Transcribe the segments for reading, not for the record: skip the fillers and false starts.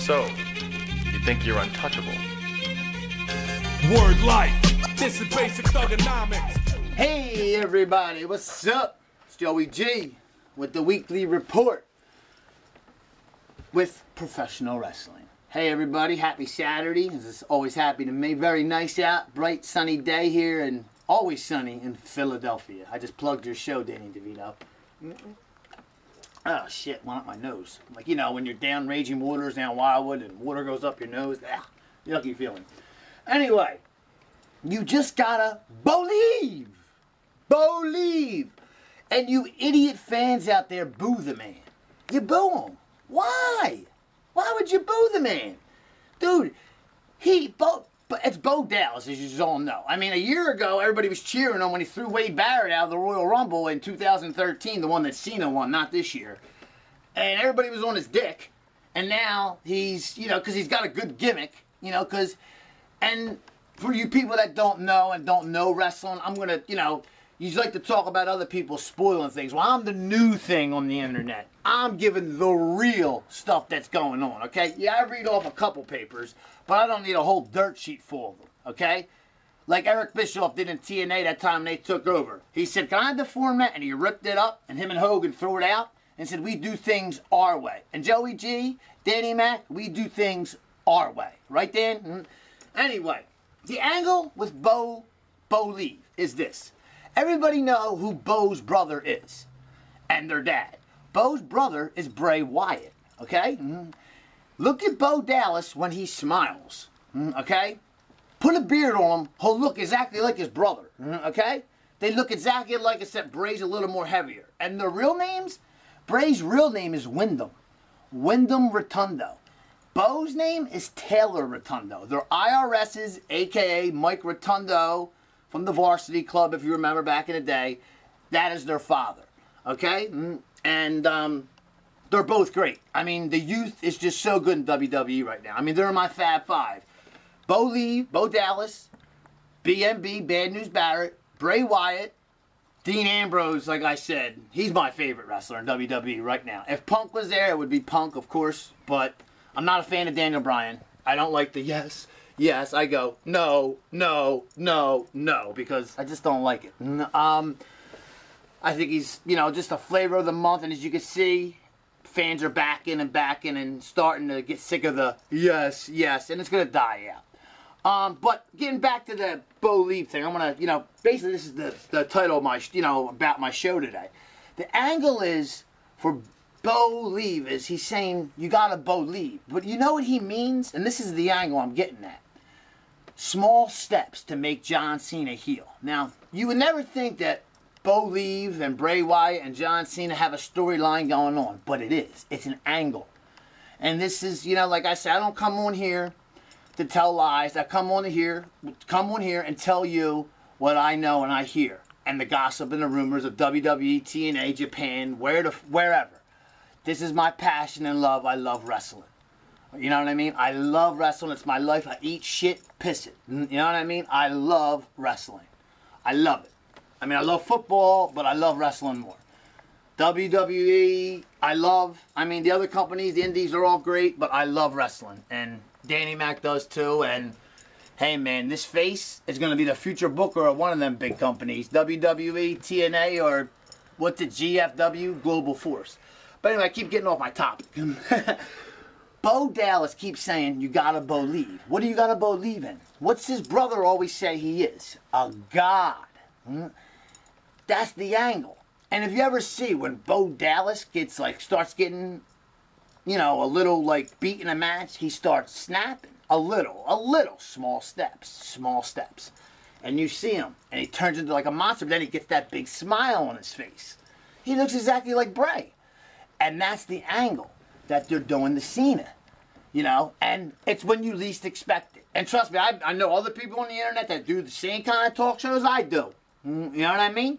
So, you think you're untouchable? Word life. This is basic thugonomics. Hey everybody, what's up? It's Joey G with the weekly report with professional wrestling. Hey everybody, happy Saturday. This is always happy to me. Very nice out, bright sunny day here, and always sunny in Philadelphia. I just plugged your show, Danny DeVito. Oh shit, went up my nose. Like, you know, when you're down raging waters, down Wildwood, and water goes up your nose. Yucky feeling. Anyway, you just gotta BOlieve. BOlieve. And you idiot fans out there boo the man. You boo him. Why? Why would you boo the man? Dude, it's Bo Dallas, as you all know. I mean, a year ago, everybody was cheering him when he threw Wade Barrett out of the Royal Rumble in 2013, the one that Cena won, not this year. And everybody was on his dick. And now he's, you know, because he's got a good gimmick, you know, because, and for you people that don't know wrestling, I'm going to, you know, you like to talk about other people spoiling things. Well, I'm the new thing on the internet. I'm giving the real stuff that's going on, okay? Yeah, I read off a couple papers, but I don't need a whole dirt sheet full of them, okay? Like Eric Bischoff did in TNA that time they took over. He said, can I have the format? And he ripped it up, and him and Hogan threw it out and said, we do things our way. And Joey G, Danny Mac, we do things our way. Right, Dan? Mm-hmm. Anyway, the angle with BOlieve is this. Everybody know who Bo's brother is, and their dad. Bo's brother is Bray Wyatt, okay? Mm-hmm. Look at Bo Dallas when he smiles, okay? Put a beard on him, he'll look exactly like his brother, okay? They look exactly alike, except Bray's a little more heavier. And their real names? Bray's real name is Wyndham Rotundo. Bo's name is Taylor Rotundo. They're IRS's, a.k.a. Mike Rotundo, from the Varsity Club, if you remember back in the day. That is their father, okay? And they're both great. I mean, the youth is just so good in WWE right now. I mean, they're in my Fab Five. BOlieve, Bo Dallas, BMB, Bad News Barrett, Bray Wyatt, Dean Ambrose, like I said. He's my favorite wrestler in WWE right now. If Punk was there, it would be Punk, of course, but I'm not a fan of Daniel Bryan. I don't like the yes, I go, no, because I just don't like it. I think he's, you know, just a flavor of the month, and as you can see, fans are backing and starting to get sick of the yes, and it's going to die out. But getting back to the BOlieve thing, I'm going to, you know, basically this is the title of my, you know, about my show today. The angle is for BOlieve is he's saying you got to BOlieve. But you know what he means? And this is the angle I'm getting at. Small steps to make John Cena heel. Now, you would never think that BOlieve and Bray Wyatt and John Cena have a storyline going on, but it is. It's an angle. And this is, you know, like I said, I don't come on here to tell lies. I come on here and tell you what I know and I hear. And the gossip and the rumors of WWE, TNA, Japan, wherever. This is my passion and love. I love wrestling. You know what I mean? I love wrestling. It's my life. I eat shit, piss it. You know what I mean? I love wrestling. I love it. I mean, I love football, but I love wrestling more. WWE, I mean, the other companies, the indies are all great, but I love wrestling. And Danny Mac does too. And hey, man, this face is going to be the future booker of one of them big companies. WWE, TNA, or what's it, GFW, Global Force. But anyway, I keep getting off my topic. Bo Dallas keeps saying, you gotta BOlieve. What do you gotta BOlieve in? What's his brother always say he is? A god. That's the angle. And if you ever see when Bo Dallas gets, like, starts getting, you know, a little, like, beat in a match, he starts snapping. A little, small steps. And you see him, and he turns into like a monster, but then he gets that big smile on his face. He looks exactly like Bray. And that's the angle that they're doing to Cena, you know, and it's when you least expect it. And trust me, I know other people on the internet that do the same kind of talk shows I do. You know what I mean?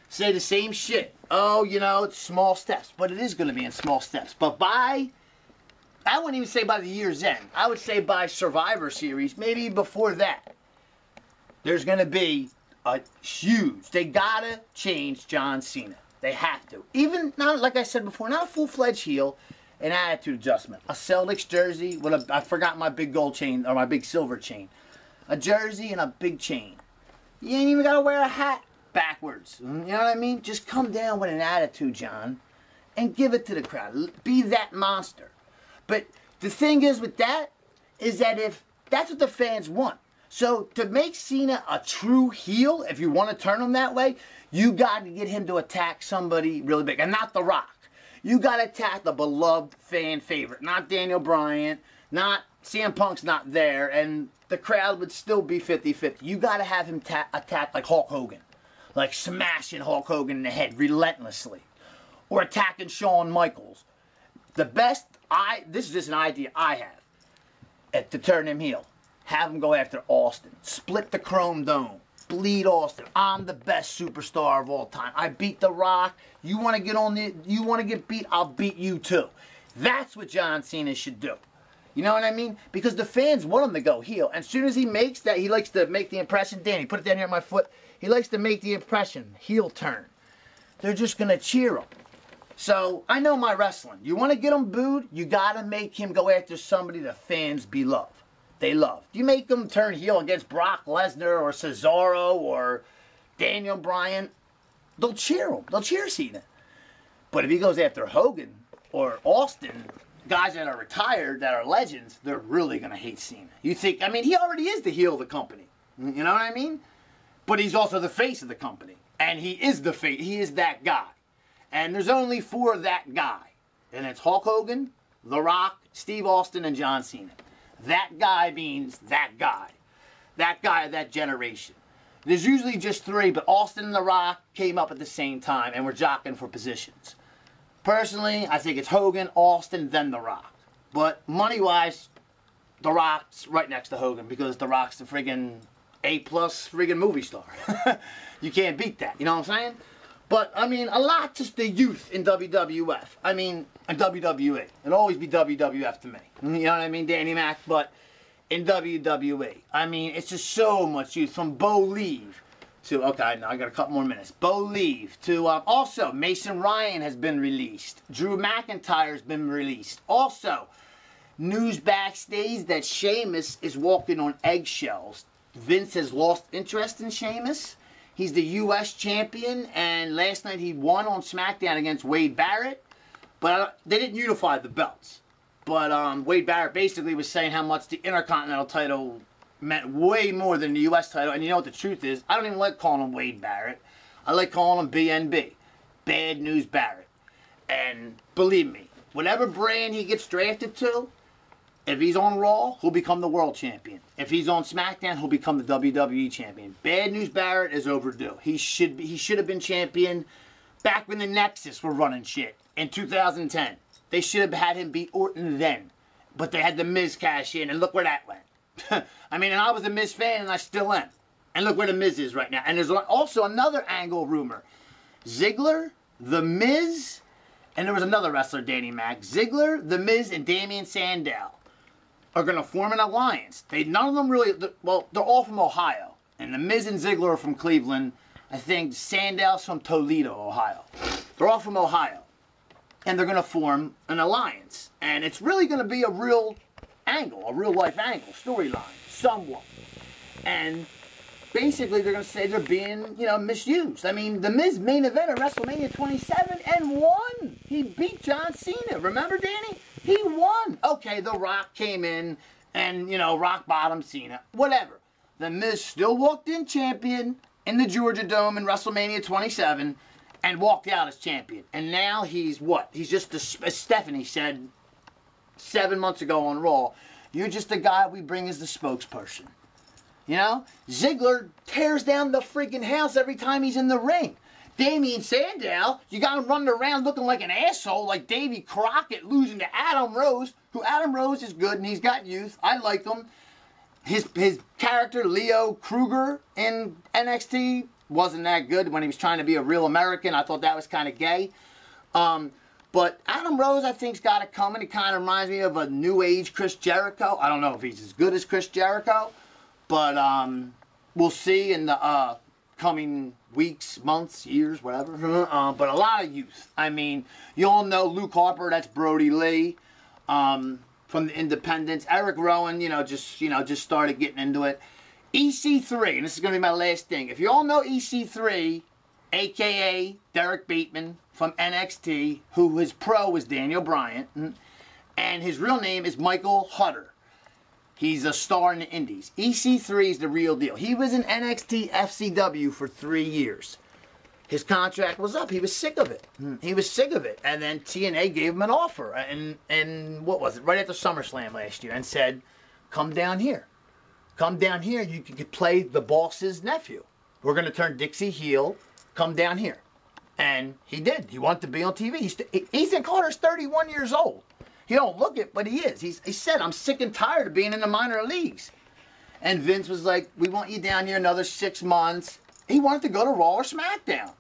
Say the same shit. Oh, you know, it's small steps. But it is going to be in small steps. But I wouldn't even say by the year's end. I would say by Survivor Series, maybe before that, there's going to be a huge, they got to change John Cena. They have to. Even, not like I said before, not a full-fledged heel. an attitude adjustment. A Celtics jersey with a, I forgot my big gold chain, or my big silver chain. A jersey and a big chain. You ain't even got to wear a hat backwards. You know what I mean? Just come down with an attitude, John, and give it to the crowd. Be that monster. But the thing is with that, is that if that's what the fans want. So to make Cena a true heel, if you want to turn him that way, you got to get him to attack somebody really big. And not The Rock. You got to attack the beloved fan favorite. Not Daniel Bryan. Not CM Punk's not there. And the crowd would still be 50-50. You got to have him attack like Hulk Hogan. Like smashing Hulk Hogan in the head relentlessly. Or attacking Shawn Michaels. The best, this is just an idea I have to turn him heel. Have him go after Austin. Split the Chrome Dome. Bleed Austin. I'm the best superstar of all time. I beat The Rock. You want to get beat, I'll beat you too. That's what John Cena should do. You know what I mean? Because the fans want him to go heel. And as soon as he makes that, he likes to make the impression. Danny, put it down here at my foot. He likes to make the impression. Heel turn. They're just going to cheer him. So, I know my wrestling. You want to get him booed? You got to make him go after somebody the fans beloved. They love. You make him turn heel against Brock Lesnar or Cesaro or Daniel Bryan, they'll cheer him. They'll cheer Cena. But if he goes after Hogan or Austin, guys that are retired, that are legends, they're really going to hate Cena. You think, I mean, he already is the heel of the company. You know what I mean? But he's also the face of the company. And he is the face. He is that guy. And there's only 4 of that guy. And it's Hulk Hogan, The Rock, Steve Austin, and John Cena. That guy means that guy. That guy of that generation. There's usually just 3, but Austin and The Rock came up at the same time and were jockeying for positions. Personally, I think it's Hogan, Austin, then The Rock. But money-wise, The Rock's right next to Hogan because The Rock's the friggin' A-plus friggin' movie star. You can't beat that, you know what I'm saying? But, I mean, a lot just the youth in WWF. I mean, in WWE. It'll always be WWF to me. You know what I mean, Danny Mac? But in WWE, I mean, it's just so much youth. From BOlieve to, okay, now I got a couple more minutes. BOlieve to, also, Mason Ryan has been released. Drew McIntyre's been released. Also, news backstage that Sheamus is walking on eggshells. Vince has lost interest in Sheamus. He's the U.S. champion, and last night he won on SmackDown against Wade Barrett. But they didn't unify the belts. But Wade Barrett basically was saying how much the Intercontinental title meant way more than the U.S. title. And you know what the truth is? I don't even like calling him Wade Barrett. I like calling him BNB. Bad News Barrett. And believe me, whatever brand he gets drafted to, if he's on Raw, he'll become the world champion. If he's on SmackDown, he'll become the WWE champion. Bad News Barrett is overdue. He should have been champion back when the Nexus were running shit in 2010. They should have had him beat Orton then. But they had the Miz cash in, and look where that went. I mean, and I was a Miz fan, and I still am. And look where the Miz is right now. And there's also another angle rumor. Ziggler, the Miz, and there was another wrestler, Danny Mac. Ziggler, the Miz, and Damian Sandow are going to form an alliance. None of them really, well, they're all from Ohio. And the Miz and Ziggler are from Cleveland. I think Sandow's from Toledo, Ohio. They're all from Ohio. And they're going to form an alliance. And it's really going to be a real angle, a real life angle, storyline, somewhat. And basically they're going to say they're being, misused. I mean, the Miz main event at WrestleMania 27 and won. He beat John Cena. Remember, Danny? He won. Okay, The Rock came in and, rock bottom Cena. Whatever. The Miz still walked in champion in the Georgia Dome in WrestleMania 27 and walked out as champion. And now he's what? He's just, as Stephanie said 7 months ago on Raw, you're just the guy we bring as the spokesperson. Ziggler tears down the freaking house every time he's in the ring. Damian Sandow, you got him running around looking like an asshole, like Davy Crockett losing to Adam Rose, who Adam Rose is good and he's got youth. I like him. His character, Leo Kruger, in NXT wasn't that good when he was trying to be a real American. I thought that was kind of gay. But Adam Rose, I think, has got it coming. He kind of reminds me of a new age Chris Jericho. I don't know if he's as good as Chris Jericho, but we'll see in the coming weeks, months, years, whatever. But a lot of youth. I mean, you all know Luke Harper. That's Brody Lee from the Independents. Eric Rowan, just started getting into it. EC3, and this is going to be my last thing. If you all know EC3, a.k.a. Derek Bateman from NXT, who his pro was Daniel Bryan, and his real name is Michael Hutter. He's a star in the Indies. EC3 is the real deal. He was in NXT FCW for 3 years. His contract was up. He was sick of it. He was sick of it. And then TNA gave him an offer. And what was it? Right after SummerSlam last year. And said, come down here. Come down here. You could play the boss's nephew. We're going to turn Dixie heel. Come down here. And he did. He wanted to be on TV. Ethan Carter's 31 years old. He don't look it, but he is. He said, I'm sick and tired of being in the minor leagues. And Vince was like, we want you down here another 6 months. He wanted to go to Raw or SmackDown.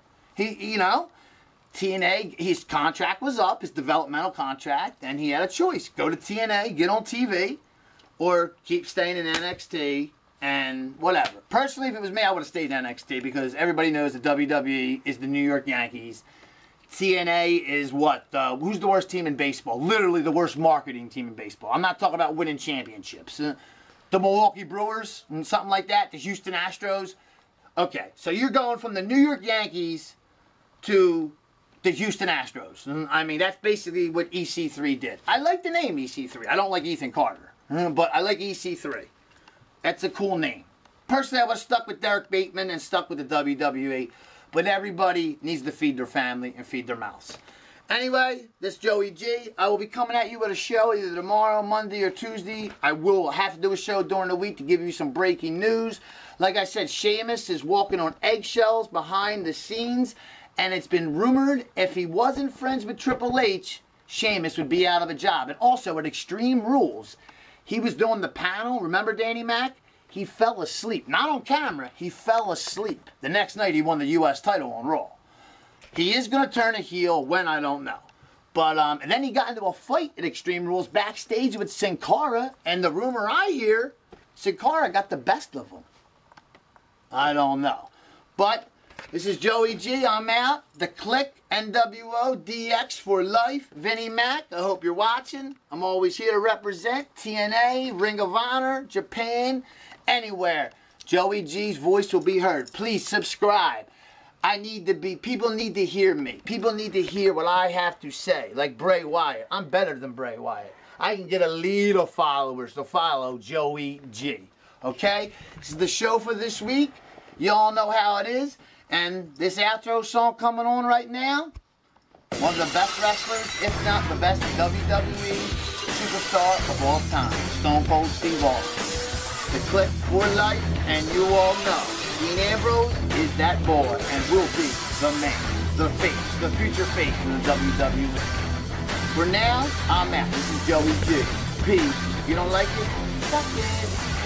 TNA, his contract was up, his developmental contract, and he had a choice. Go to TNA, get on TV, or keep staying in NXT and whatever. Personally, if it was me, I would have stayed in NXT because everybody knows that WWE is the New York Yankees. TNA is what? Who's the worst team in baseball? Literally the worst marketing team in baseball. I'm not talking about winning championships. The Milwaukee Brewers, and something like that. The Houston Astros. Okay, so you're going from the New York Yankees to the Houston Astros. I mean, that's basically what EC3 did. I like the name EC3. I don't like Ethan Carter, but I like EC3. That's a cool name. Personally, I would have stuck with Derek Bateman and stuck with the WWE. But everybody needs to feed their family and feed their mouths. Anyway, this is Joey G. I will be coming at you with a show either tomorrow, Monday, or Tuesday. I will have to do a show during the week to give you some breaking news. Like I said, Sheamus is walking on eggshells behind the scenes. And it's been rumored if he wasn't friends with Triple H, Sheamus would be out of a job. And also at Extreme Rules, he was doing the panel. Remember Danny Mac? He fell asleep. Not on camera. He fell asleep. The next night, he won the U.S. title on Raw. He is going to turn a heel. When, I don't know. But, and then he got into a fight at Extreme Rules backstage with Sin Cara. And the rumor I hear, Sin Cara got the best of him. I don't know. But this is Joey G. I'm out. The Click, NWO, DX for life. Vinnie Mac, I hope you're watching. I'm always here to represent TNA, Ring of Honor, Japan, anywhere. Joey G's voice will be heard. Please subscribe. People need to hear me. People need to hear what I have to say. Like Bray Wyatt. I'm better than Bray Wyatt. I can get a little followers to follow Joey G. Okay? This is the show for this week. You all know how it is. And this outro song coming on right now, one of the best wrestlers, if not the best WWE superstar of all time, Stone Cold Steve Austin. The Click for life, and you all know, Dean Ambrose is that boy and will be the man, the face, the future face of the WWE. For now, I'm out. This is Joey G. Peace. If you don't like it, suck it.